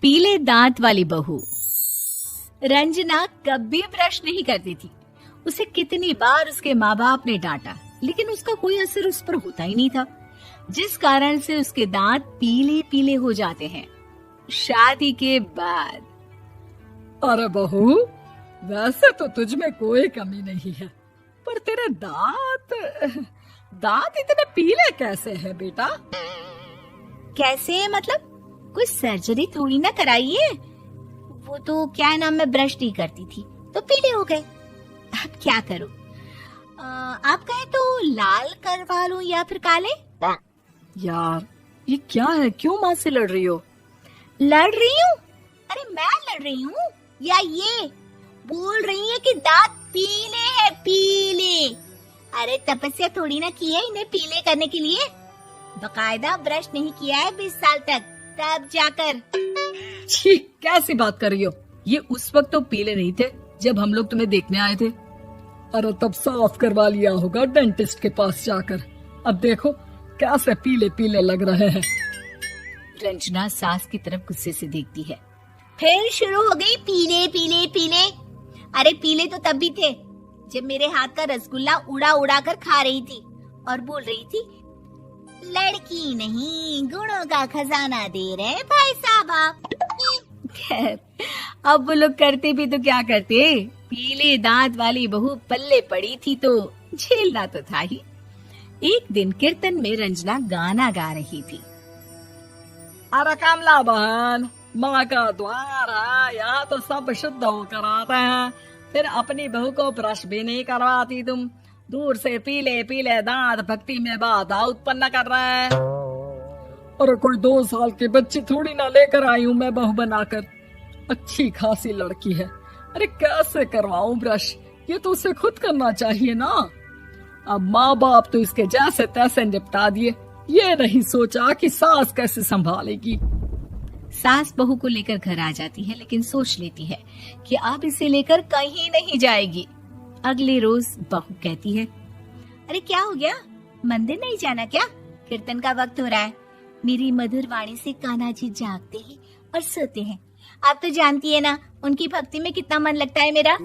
पीले दांत वाली बहू। रंजना कभी ब्रश नहीं करती थी। उसे कितनी बार उसके माँ बाप ने डांटा, लेकिन उसका कोई असर उस पर होता ही नहीं था, जिस कारण से उसके दांत पीले पीले हो जाते हैं। शादी के बाद अरे बहू, वैसे तो तुझ में कोई कमी नहीं है, पर तेरे दांत इतने पीले कैसे हैं बेटा? कैसे मतलब? कोई सर्जरी थोड़ी ना कराई है। वो तो क्या नाम, मैं ब्रश नहीं करती थी तो पीले हो गए। अब क्या करूं? आप कहें तो लाल करवा लूं या फिर काले? यार ये क्या है, क्यों माँ से लड़ रही हो? लड़ रही हूँ? अरे मैं लड़ रही हूँ या ये बोल रही है कि दांत पीले हैं, पीले। अरे तपस्या थोड़ी ना की है इन्हें पीले करने के लिए। बकायदा ब्रश नहीं किया है 20 साल तक, तब जाकर। छी, कैसी बात कर रही हो? ये उस वक्त तो पीले नहीं थे जब हम लोग तुम्हें देखने आए थे। अरे तब साफ करवा लिया होगा डेंटिस्ट के पास जाकर। अब देखो कैसे पीले पीले लग रहे हैं। रंजना सास की तरफ गुस्से से देखती है। फिर शुरू हो गई पीले पीले पीले। अरे पीले तो तब भी थे जब मेरे हाथ का रसगुल्ला उड़ा उड़ा कर खा रही थी और बोल रही थी, लड़की नहीं गुणों का खजाना दे रहे भाई साहब आप। खैर, अब वो लोग करते भी तो क्या करते, पीले दांत वाली बहू पल्ले पड़ी थी तो झेलना तो था ही। एक दिन कीर्तन में रंजना गाना गा रही थी। अरे कमला बहन, माँ का द्वार है, यहाँ तो सब शुद्ध होकर आते हैं, फिर अपनी बहू को ब्रश भी नहीं करवाती तुम। दूर से पीले पीले दांत भक्ति में बाधा उत्पन्न कर रहे हैं। अरे कोई 2 साल की बच्ची थोड़ी ना लेकर आई हूँ मैं बहू बनाकर। अच्छी खासी लड़की है, अरे कैसे करवाऊं ब्रश? ये तो उसे खुद करना चाहिए ना। अब माँ बाप तो इसके जैसे तैसे निपटा दिए, ये नहीं सोचा कि सास कैसे संभालेगी। सास बहू को लेकर घर आ जाती है, लेकिन सोच लेती है कि अब इसे लेकर कहीं नहीं जाएगी। अगले रोज बहू कहती है, अरे क्या हो गया, मंदिर नहीं जाना क्या? कीर्तन का वक्त हो रहा है। मेरी मधुर वाणी से कान्हा जी जागते हैं और सोते हैं। आप तो जानती है ना उनकी भक्ति में कितना मन लगता है मेरा।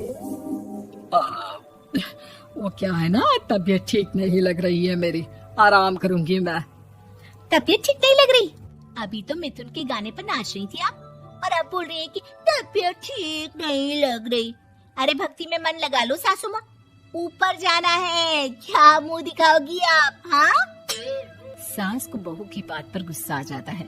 वो क्या है ना, तबीयत ठीक नहीं लग रही है मेरी, आराम करूंगी मैं। तबीयत ठीक नहीं लग रही? अभी तो मिथुन के गाने पर नाच रही थी आप, और अब बोल रही है कि तबीयत ठीक नहीं लग रही। अरे भक्ति में मन लगा लो सासू माँ, ऊपर जाना है, क्या मुंह दिखाओगी आप? हाँ? सास को बहू की बात पर गुस्सा आ जाता है।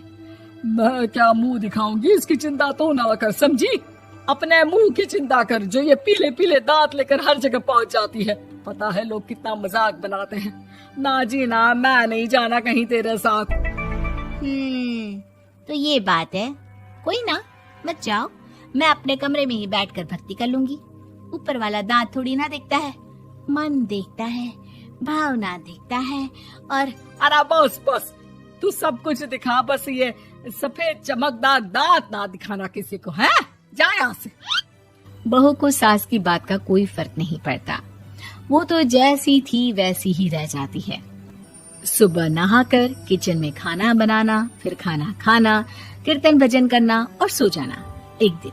मैं क्या मुंह दिखाऊंगी, इसकी चिंता तो ना कर, समझी? अपने मुंह की चिंता कर, जो ये पीले पीले दांत लेकर हर जगह पहुंच जाती है। पता है लोग कितना मजाक बनाते हैं। ना जी ना, मैं नहीं जाना कहीं तेरे साथ। तो ये बात है, कोई ना, मत जाओ, मैं अपने कमरे में ही बैठकर भक्ति कर लूंगी। ऊपर वाला दांत थोड़ी ना देखता है, मन देखता है, भावना देखता है। और अरे बस बस, तू सब कुछ दिखा, बस ये सफेद चमकदार दांत ना दिखाना किसी को, है? जा यहाँ से। बहू को सास की बात का कोई फर्क नहीं पड़ता, वो तो जैसी थी वैसी ही रह जाती है। सुबह नहाकर किचन में खाना बनाना, फिर खाना खाना, कीर्तन भजन करना और सो जाना। एक दिन,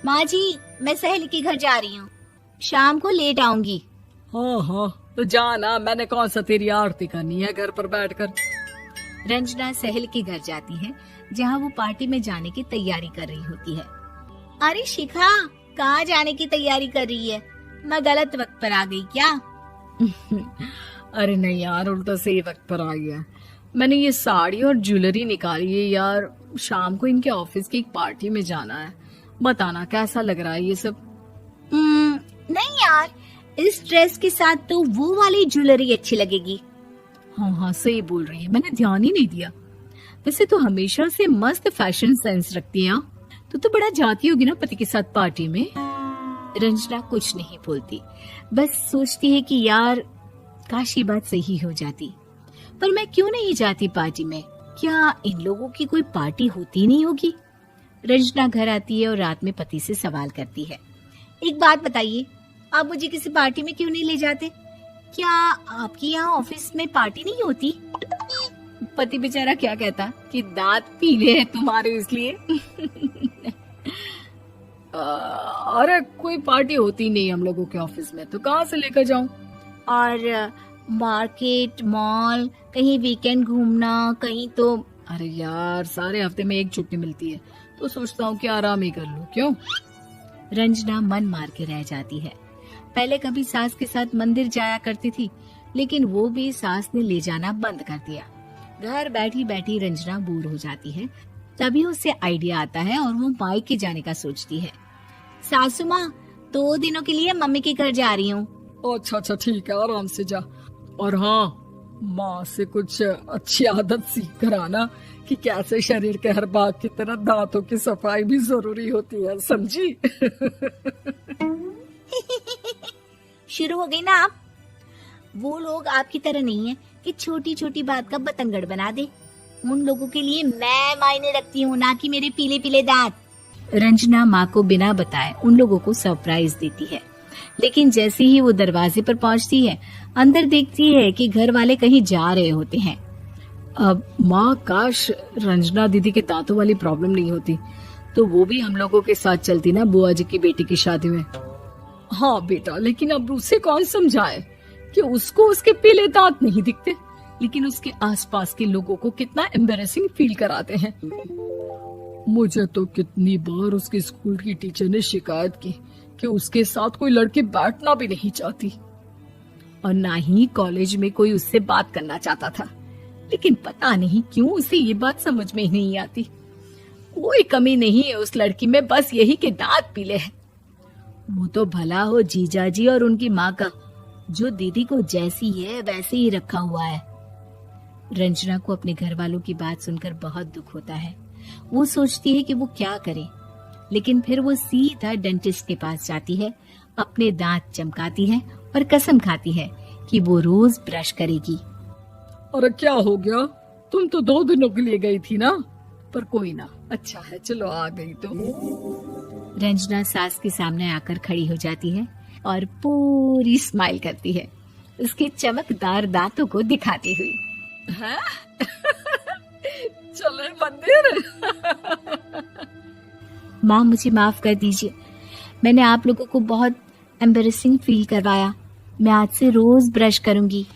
माँ जी मैं सहेली के घर जा रही हूँ, शाम को लेट आऊंगी। हाँ हाँ तो जाना, मैंने कौन सा तेरी आरती करनी है घर पर बैठकर। रंजना सहेली के घर जाती है, जहाँ वो पार्टी में जाने की तैयारी कर रही होती है। अरे शिखा, कहाँ जाने की तैयारी कर रही है? मैं गलत वक्त पर आ गई क्या? अरे नहीं यार, उल्टा सही वक्त पर आ गया। मैंने ये साड़ी और ज्वेलरी निकाली है यार, शाम को इनके ऑफिस की एक पार्टी में जाना है। बताना कैसा लग रहा है ये सब? नहीं यार, इस ड्रेस के साथ तो वो वाली ज्वेलरी अच्छी लगेगी। हाँ हाँ सही बोल रही है, मैंने ध्यान ही नहीं दिया। वैसे तो हमेशा से मस्त फैशन सेंस रखती है। तो बड़ा जाती होगी ना पति के साथ पार्टी में। रंजना कुछ नहीं बोलती, बस सोचती है कि यार काश ये बात सही हो जाती, पर मैं क्यों नहीं जाती पार्टी में? क्या इन लोगों की कोई पार्टी होती नहीं होगी? रंजना घर आती है और रात में पति से सवाल करती है, एक बात बताइए, आप मुझे किसी पार्टी में क्यों नहीं ले जाते? क्या आपकी यहाँ ऑफिस में पार्टी नहीं होती? पति बेचारा क्या कहता कि दांत पीले हैं तुम्हारे इसलिए। अरे कोई पार्टी होती नहीं हम लोगों के ऑफिस में, तो कहाँ से लेकर जाऊं? और मार्केट, मॉल, कहीं वीकेंड घूमना, कहीं तो। अरे यार, सारे हफ्ते में एक छुट्टी मिलती है, तो सोचता हूँ कि आराम ही कर लूं। क्यों? रंजना मन मार के रह जाती है। पहले कभी सास के साथ मंदिर जाया करती थी, लेकिन वो भी सास ने ले जाना बंद कर दिया। घर बैठी बैठी रंजना बोर हो जाती है। तभी उसे आइडिया आता है और वो मायके जाने का सोचती है। सासू माँ, 2 दिनों के लिए मम्मी के घर जा रही हूँ। अच्छा अच्छा ठीक है, आराम से जा। और हाँ, माँ से कुछ अच्छी आदत सीख कर आना कि कैसे शरीर के हर भाग की तरह दांतों की सफाई भी जरूरी होती है, समझी? शुरू हो गई ना आप। वो लोग आपकी तरह नहीं है कि छोटी छोटी बात का बतंगड़ बना दे। उन लोगों के लिए मैं मायने रखती हूँ, ना कि मेरे पीले पीले दांत। रंजना माँ को बिना बताए उन लोगों को सरप्राइज देती है, लेकिन जैसे ही वो दरवाजे पर पहुंचती है, अंदर देखती है कि घर वाले कहीं जा रहे होते हैं। अब माँ, काश रंजना दीदी के दांतों वाली प्रॉब्लम नहीं होती, तो वो भी हम लोगों के साथ चलती ना बुआ जी की बेटी की शादी में। हाँ बेटा, लेकिन अब उसे कौन समझाए कि उसको उसके पीले दांत नहीं दिखते, लेकिन उसके आसपास के लोगों को कितना एम्बैरेसिंग फील कराते हैं। मुझे तो कितनी बार उसके स्कूल की टीचर ने शिकायत की कि उसके साथ कोई लड़की बैठना भी नहीं चाहती, और ना ही कॉलेज में कोई उससे बात करना चाहता था। लेकिन पता नहीं क्यों उसे ये बात समझ में ही नहीं आती। कोई कमी नहीं है उस लड़की में, बस यही कि दांत पीले हैं। वो तो भला हो जीजा जी और उनकी माँ का, जो दीदी को जैसी है वैसे ही रखा हुआ है। रंजना को अपने घर वालों की बात सुनकर बहुत दुख होता है। वो सोचती है कि वो क्या करे, लेकिन फिर वो सीधा डेंटिस्ट के पास जाती है, अपने दांत चमकाती है और कसम खाती है कि वो रोज ब्रश करेगी। अरे क्या हो गया? तुम तो 2 दिनों के लिए गई थी ना, पर कोई ना, अच्छा है, चलो आ गई तो। रंजना सास के सामने आकर खड़ी हो जाती है और पूरी स्माइल करती है, उसके चमकदार दांतों को दिखाती हुई। हैं? चले मंदिर? माँ, मुझे माफ कर दीजिए, मैंने आप लोगों को बहुत एम्बैरेसिंग फील करवाया। मैं आज से रोज ब्रश करूंगी।